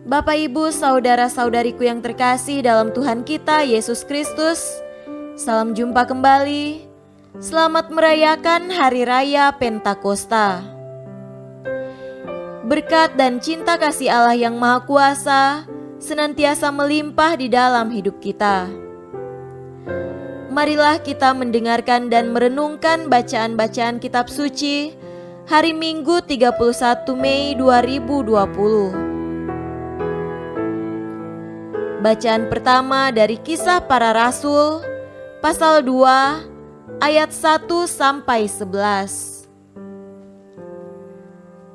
Bapak, Ibu, saudara-saudariku yang terkasih dalam Tuhan kita Yesus Kristus, salam jumpa kembali. Selamat merayakan Hari Raya Pentakosta. Berkat dan cinta kasih Allah yang Maha Kuasa senantiasa melimpah di dalam hidup kita. Marilah kita mendengarkan dan merenungkan bacaan-bacaan kitab suci hari Minggu 31 Mei 2020. Bacaan pertama dari Kisah Para Rasul, pasal 2, ayat 1 sampai 11.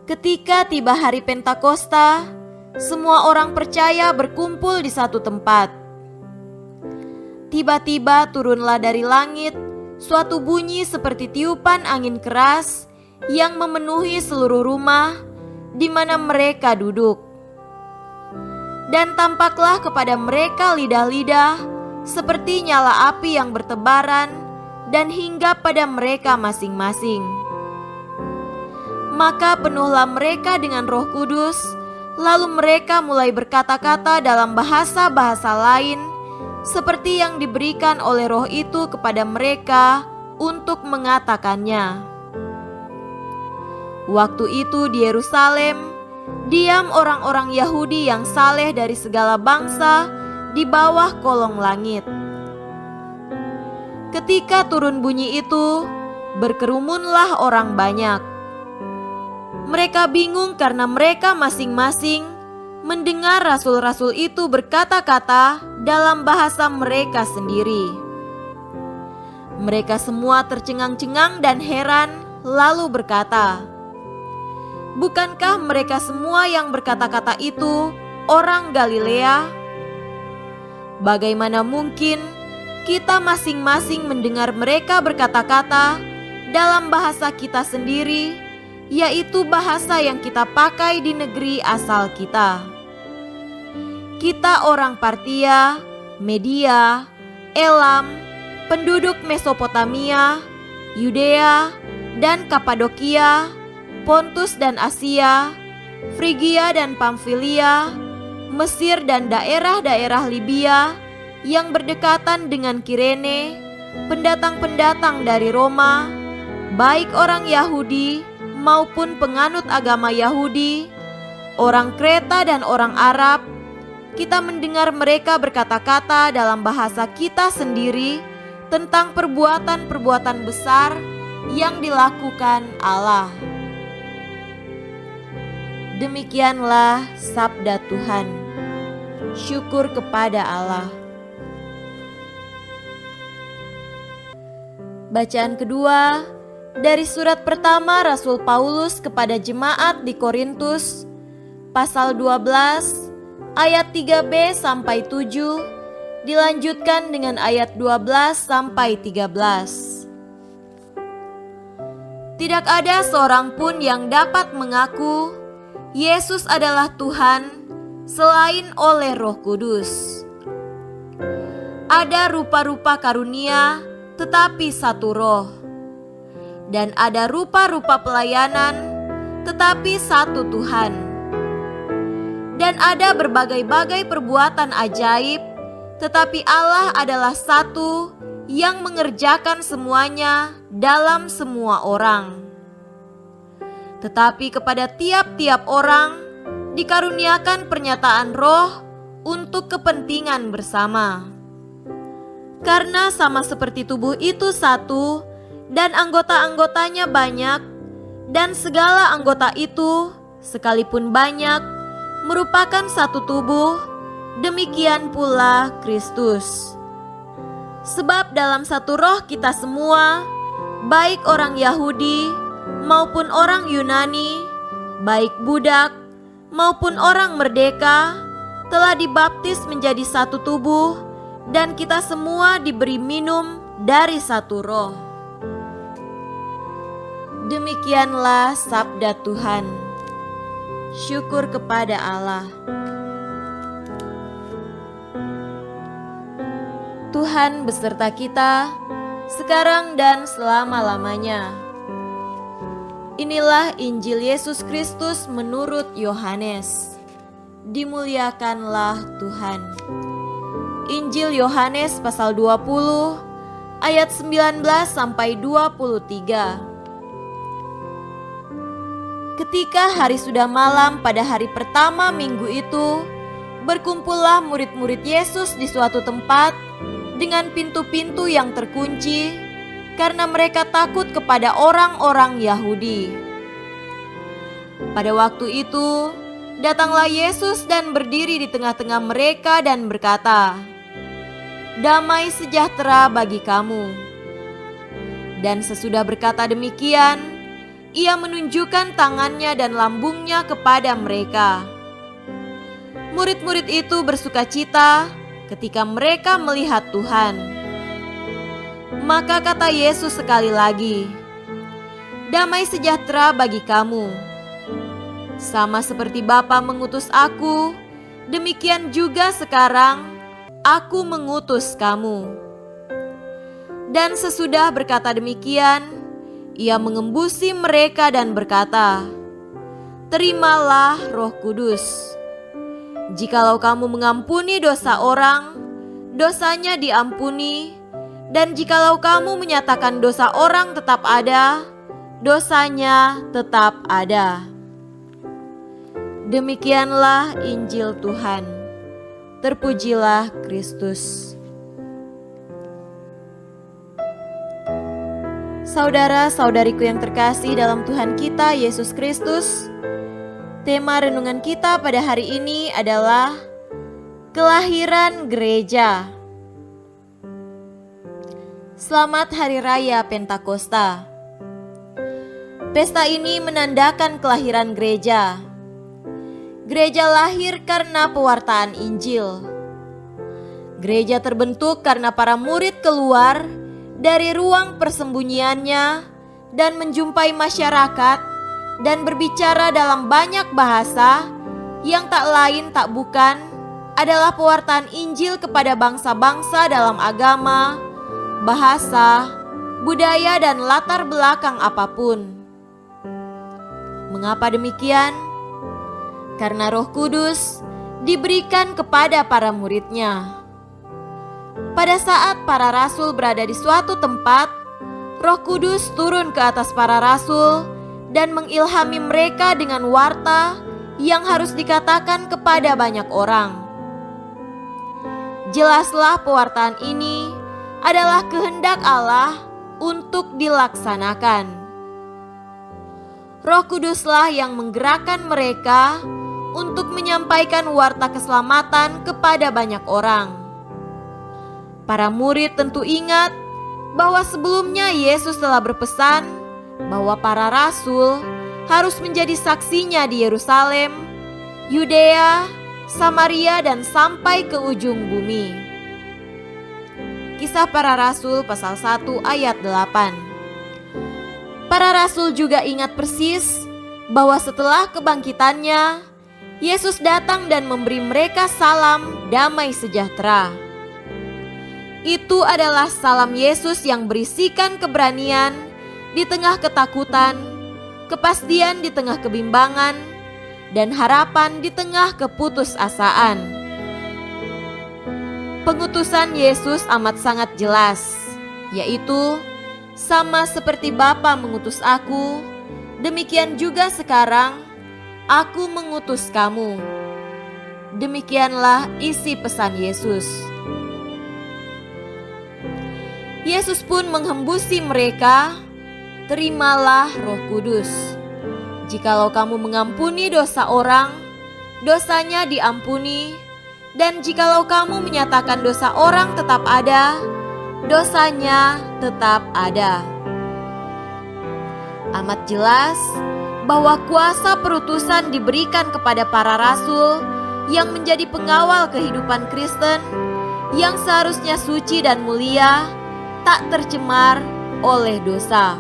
Ketika tiba hari Pentakosta, semua orang percaya berkumpul di satu tempat. Tiba-tiba turunlah dari langit suatu bunyi seperti tiupan angin keras yang memenuhi seluruh rumah di mana mereka duduk. Dan tampaklah kepada mereka lidah-lidah seperti nyala api yang bertebaran dan hinggap pada mereka masing-masing. Maka penuhlah mereka dengan Roh Kudus, lalu mereka mulai berkata-kata dalam bahasa-bahasa lain seperti yang diberikan oleh Roh itu kepada mereka untuk mengatakannya. Waktu itu di Yerusalem diam orang-orang Yahudi yang saleh dari segala bangsa di bawah kolong langit. Ketika turun bunyi itu, berkerumunlah orang banyak. Mereka bingung karena mereka masing-masing mendengar rasul-rasul itu berkata-kata dalam bahasa mereka sendiri. Mereka semua tercengang-cengang dan heran, lalu berkata, "Bukankah mereka semua yang berkata-kata itu orang Galilea? Bagaimana mungkin kita masing-masing mendengar mereka berkata-kata dalam bahasa kita sendiri, yaitu bahasa yang kita pakai di negeri asal kita? Kita orang Partia, Media, Elam, penduduk Mesopotamia, Yudea dan Kapadokia, Pontus dan Asia, Frigia dan Pamfilia, Mesir dan daerah-daerah Libya yang berdekatan dengan Kirene, pendatang-pendatang dari Roma, baik orang Yahudi maupun penganut agama Yahudi, orang Kreta dan orang Arab. Kita mendengar mereka berkata-kata dalam bahasa kita sendiri tentang perbuatan-perbuatan besar yang dilakukan Allah." Demikianlah sabda Tuhan. Syukur kepada Allah. Bacaan kedua dari surat pertama Rasul Paulus kepada jemaat di Korintus, pasal 12, ayat 3b sampai 7, dilanjutkan dengan ayat 12 sampai 13. Tidak ada seorang pun yang dapat mengaku Yesus adalah Tuhan selain oleh Roh Kudus. Ada rupa-rupa karunia, tetapi satu Roh. Dan ada rupa-rupa pelayanan, tetapi satu Tuhan. Dan ada berbagai-bagai perbuatan ajaib, tetapi Allah adalah satu yang mengerjakan semuanya dalam semua orang. Tetapi kepada tiap-tiap orang dikaruniakan pernyataan Roh untuk kepentingan bersama. Karena sama seperti tubuh itu satu dan anggota-anggotanya banyak, dan segala anggota itu sekalipun banyak merupakan satu tubuh, demikian pula Kristus. Sebab dalam satu Roh kita semua, baik orang Yahudi maupun orang Yunani, baik budak maupun orang merdeka, telah dibaptis menjadi satu tubuh, dan kita semua diberi minum dari satu Roh. Demikianlah sabda Tuhan. Syukur kepada Allah. Tuhan beserta kita sekarang dan selama-lamanya. Inilah Injil Yesus Kristus menurut Yohanes. dimuliakanlah Tuhan. Injil Yohanes pasal 20 ayat 19 sampai 23. Ketika hari sudah malam pada hari pertama minggu itu, berkumpullah murid-murid Yesus di suatu tempat dengan pintu-pintu yang terkunci karena mereka takut kepada orang-orang Yahudi. Pada waktu itu, datanglah Yesus dan berdiri di tengah-tengah mereka dan berkata, "Damai sejahtera bagi kamu." Dan sesudah berkata demikian, Ia menunjukkan tangannya dan lambungnya kepada mereka. Murid-murid itu bersukacita ketika mereka melihat Tuhan. Maka kata Yesus sekali lagi, "Damai sejahtera bagi kamu. Sama seperti Bapa mengutus aku, demikian juga sekarang aku mengutus kamu." Dan sesudah berkata demikian, Ia mengembusi mereka dan berkata, "Terimalah Roh Kudus. Jikalau kamu mengampuni dosa orang, dosanya diampuni, dan jikalau kamu menyatakan dosa orang tetap ada, dosanya tetap ada." Demikianlah Injil Tuhan. Terpujilah Kristus. Saudara-saudariku yang terkasih dalam Tuhan kita Yesus Kristus, tema renungan kita pada hari ini adalah kelahiran gereja. Selamat Hari Raya Pentakosta. Pesta ini menandakan kelahiran gereja. Gereja lahir karena pewartaan Injil. Gereja terbentuk karena para murid keluar dari ruang persembunyiannya dan menjumpai masyarakat dan berbicara dalam banyak bahasa yang tak lain tak bukan adalah pewartaan Injil kepada bangsa-bangsa dalam agama, bahasa, budaya dan latar belakang apapun. Mengapa demikian? Karena Roh Kudus diberikan kepada para muridnya. Pada saat para rasul berada di suatu tempat, Roh Kudus turun ke atas para rasul dan mengilhami mereka dengan warta yang harus dikatakan kepada banyak orang. Jelaslah pewartaan ini adalah kehendak Allah untuk dilaksanakan. Roh Kuduslah yang menggerakkan mereka untuk menyampaikan warta keselamatan kepada banyak orang. Para murid tentu ingat bahwa sebelumnya Yesus telah berpesan bahwa para rasul harus menjadi saksinya di Yerusalem, Yudea, Samaria dan sampai ke ujung bumi. Kisah Para Rasul pasal 1 ayat 8. Para rasul juga ingat persis bahwa setelah kebangkitannya, Yesus datang dan memberi mereka salam damai sejahtera. Itu adalah salam Yesus yang berisikan keberanian di tengah ketakutan, kepastian di tengah kebimbangan, dan harapan di tengah keputusasaan. Pengutusan Yesus amat sangat jelas, yaitu sama seperti Bapa mengutus aku, demikian juga sekarang aku mengutus kamu. Demikianlah isi pesan Yesus. Yesus pun menghembusi mereka, "Terimalah Roh Kudus. Jikalau kamu mengampuni dosa orang, dosanya diampuni, dan jikalau kamu menyatakan dosa orang tetap ada, dosanya tetap ada." Amat jelas bahwa kuasa perutusan diberikan kepada para rasul yang menjadi pengawal kehidupan Kristen yang seharusnya suci dan mulia, tak tercemar oleh dosa.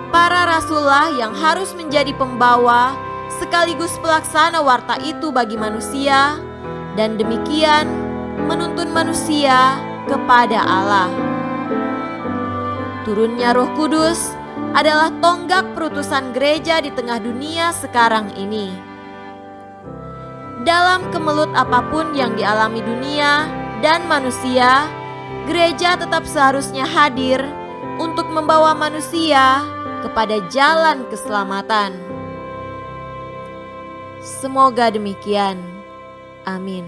Para rasullah yang harus menjadi pembawa sekaligus pelaksana warta itu bagi manusia, dan demikian menuntun manusia kepada Allah. Turunnya Roh Kudus adalah tonggak perutusan gereja di tengah dunia sekarang ini. dalam kemelut apapun yang dialami dunia dan manusia, gereja tetap seharusnya hadir untuk membawa manusia kepada jalan keselamatan. Semoga demikian. Amin.